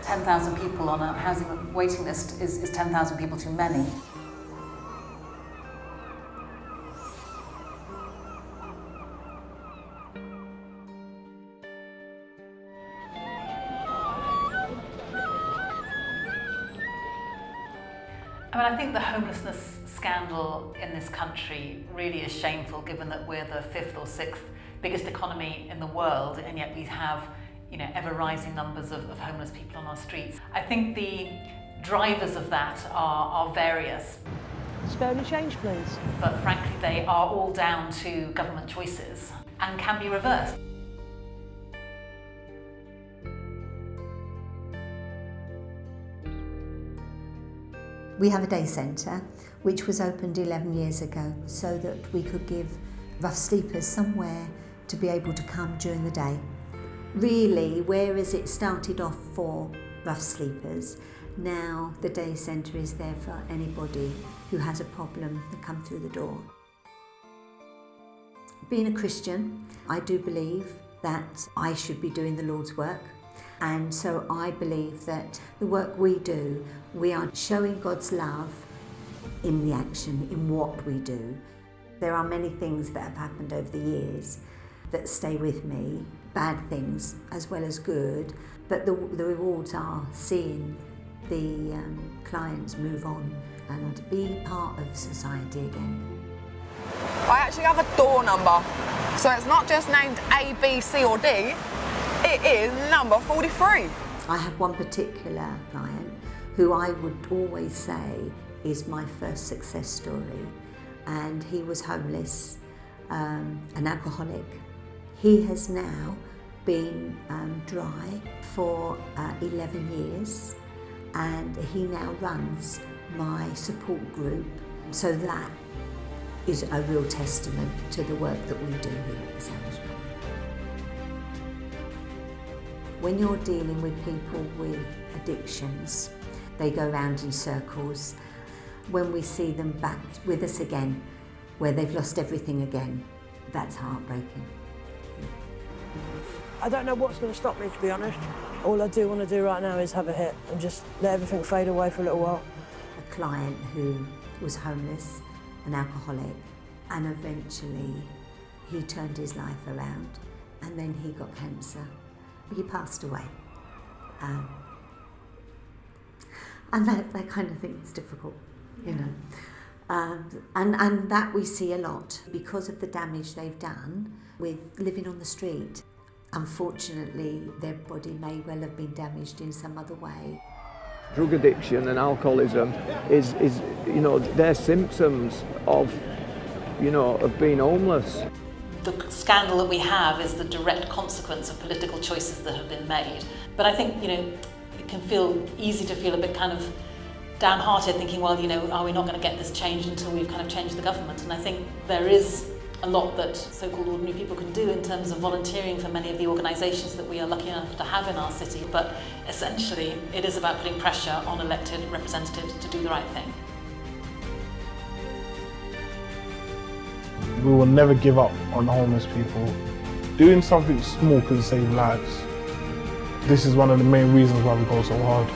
10,000 people on a housing waiting list is 10,000 people too many. I think the homelessness scandal in this country really is shameful, given that we're the 5th or 6th biggest economy in the world, and yet we have, ever rising numbers of homeless people on our streets. I think the drivers of that are various. Spare me change, please. But frankly, they are all down to government choices and can be reversed. We have a day centre which was opened 11 years ago so that we could give rough sleepers somewhere to be able to come during the day. Really, whereas it started off for rough sleepers, now the day centre is there for anybody who has a problem to come through the door. Being a Christian, I do believe that I should be doing the Lord's work. And so I believe that the work we do, we are showing God's love in the action, in what we do. There are many things that have happened over the years that stay with me, bad things as well as good, but the rewards are seeing the clients move on and be part of society again. I actually have a door number, so it's not just named A, B, C or D. It is number 43. I have one particular client who I would always say is my first success story, and he was homeless, an alcoholic. He has now been dry for 11 years, and he now runs my support group, so that is a real testament to the work that we do here at the Sandwich. When you're dealing with people with addictions, they go round in circles. When we see them back with us again, where they've lost everything again, that's heartbreaking. I don't know what's going to stop me, to be honest. All I do want to do right now is have a hit and just let everything fade away for a little while. A client who was homeless, an alcoholic, and eventually he turned his life around, and then he got cancer. He passed away. And that kind of thing is difficult, you know. And that we see a lot because of the damage they've done with living on the street. Unfortunately, their body may well have been damaged in some other way. Drug addiction and alcoholism is they're symptoms of being homeless. The scandal that we have is the direct consequence of political choices that have been made. But I think, it can feel easy to feel a bit kind of downhearted, thinking, well, are we not going to get this changed until we've kind of changed the government? And I think there is a lot that so-called ordinary people can do in terms of volunteering for many of the organisations that we are lucky enough to have in our city. But essentially, it is about putting pressure on elected representatives to do the right thing. We will never give up on homeless people. Doing something small can save lives. This is one of the main reasons why we go so hard.